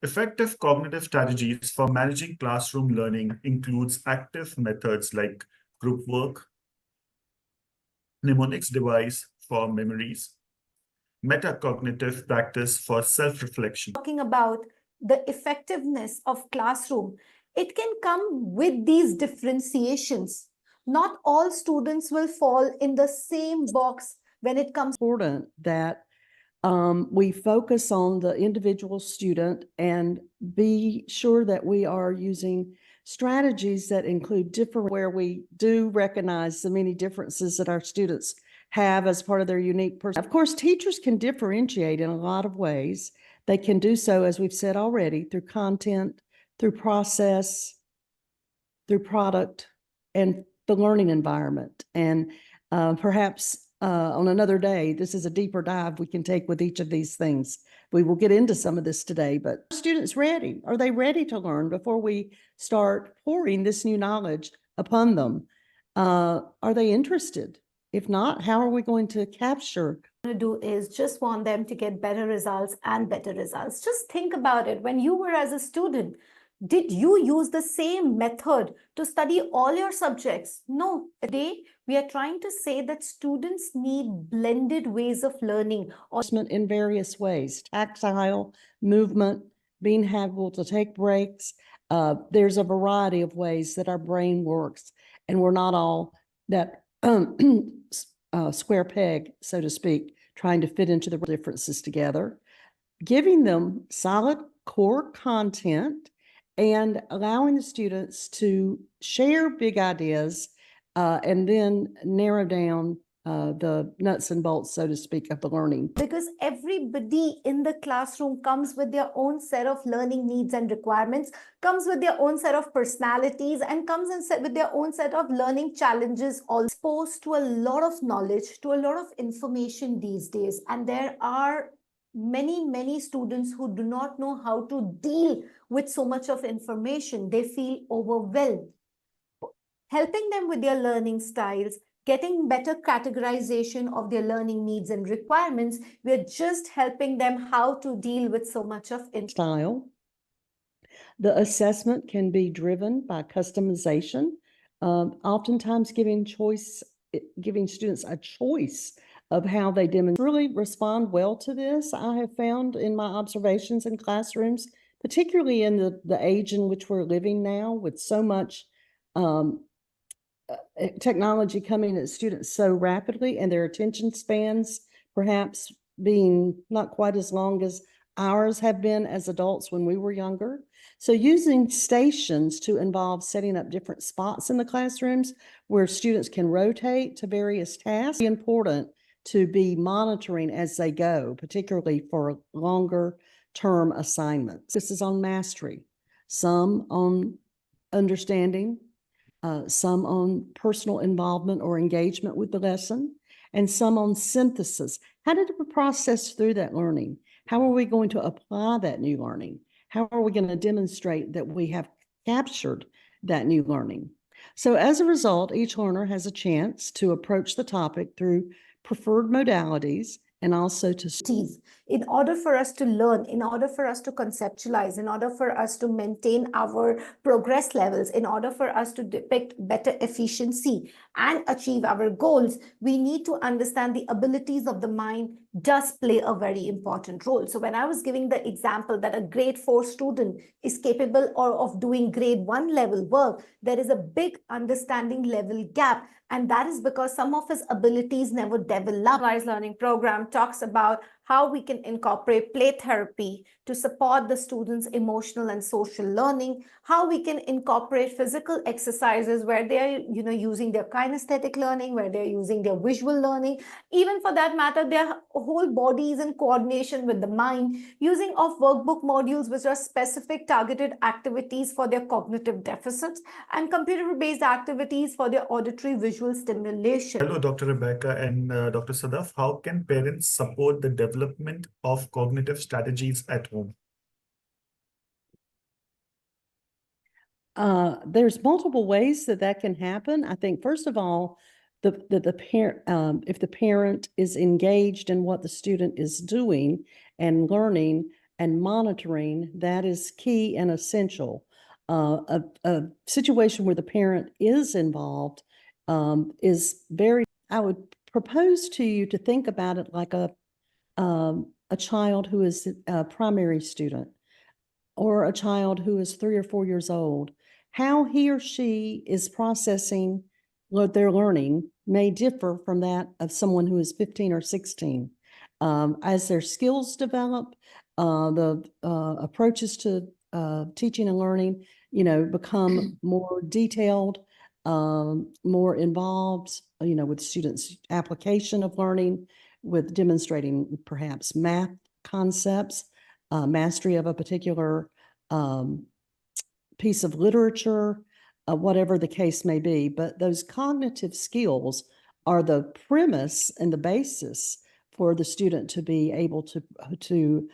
Effective cognitive strategies for managing classroom learning includes active methods like group work, mnemonics device for memories, metacognitive practice for self-reflection. Talking about the effectiveness of classroom, it can come with these differentiations. Not all students will fall in the same box when it comes. Important that we focus on the individual student and be sure that we are using strategies that include different, where we do recognize the many differences that our students have as part of their unique person. Of course, teachers can differentiate in a lot of ways. They can do so, as we've said already, through content, through process, through product, and the learning environment. And perhaps on another day, this is a deeper dive we can take with each of these things. We will get into some of this today, but are students ready? Are they ready to learn before we start pouring this new knowledge upon them? Are they interested? If not, how are we going to capture? To do is just want them to get better results and better results. Just think about it. When you were as a student, did you use the same method to study all your subjects? No. Today, we are trying to say that students need blended ways of learning. In various ways, tactile, movement, being able to take breaks. There's a variety of ways that our brain works, and we're not all that square peg, so to speak, trying to fit into the differences together. Giving them solid core content and allowing the students to share big ideas and then narrow down the nuts and bolts, so to speak, of the learning. Because everybody in the classroom comes with their own set of learning needs and requirements, comes with their own set of personalities, and comes in with their own set of learning challenges, all exposed to a lot of knowledge, to a lot of information these days. And there are many students who do not know how to deal with so much of information. They feel overwhelmed. Helping them with their learning styles, getting better categorization of their learning needs and requirements, we're just helping them how to deal with so much of style. The assessment can be driven by customization, oftentimes giving students a choice of how they really respond well to this. I have found in my observations in classrooms, particularly in the age in which we're living now, with so much technology coming at students so rapidly, and their attention spans perhaps being not quite as long as ours have been as adults when we were younger. So using stations to involve setting up different spots in the classrooms where students can rotate to various tasks is important to be monitoring as they go, particularly for longer term assignments. This is on mastery, some on understanding, some on personal involvement or engagement with the lesson, and some on synthesis. How did we process through that learning? How are we going to apply that new learning? How are we going to demonstrate that we have captured that new learning? So as a result, each learner has a chance to approach the topic through preferred modalities and also to in order for us to learn, in order for us to conceptualize, in order for us to maintain our progress levels, in order for us to depict better efficiency and achieve our goals, we need to understand the abilities of the mind does play a very important role. So when I was giving the example that a grade 4 student is capable of doing grade 1 level work, there is a big understanding level gap. And that is because some of his abilities never developed. The learning program talks about how we can incorporate play therapy to support the students' emotional and social learning, how we can incorporate physical exercises where they're using their kinesthetic learning, where they're using their visual learning, even for that matter, their whole bodies in coordination with the mind, using of workbook modules which are specific targeted activities for their cognitive deficits, and computer-based activities for their auditory visual stimulation. Hello, Dr. Rebecca and Dr. Sadaf. How can parents support the development of cognitive strategies at home? There's multiple ways that can happen. I think, first of all, the parent, if the parent is engaged in what the student is doing and learning, and monitoring, that is key and essential. A situation where the parent is involved is very, I would propose to you to think about it like a child who is a primary student or a child who is 3 or 4 years old. How he or she is processing what they're learning may differ from that of someone who is 15 or 16. As their skills develop, the approaches to teaching and learning, become more detailed, more involved, with students' application of learning, with demonstrating perhaps math concepts, mastery of a particular piece of literature, whatever the case may be. But those cognitive skills are the premise and the basis for the student to be able to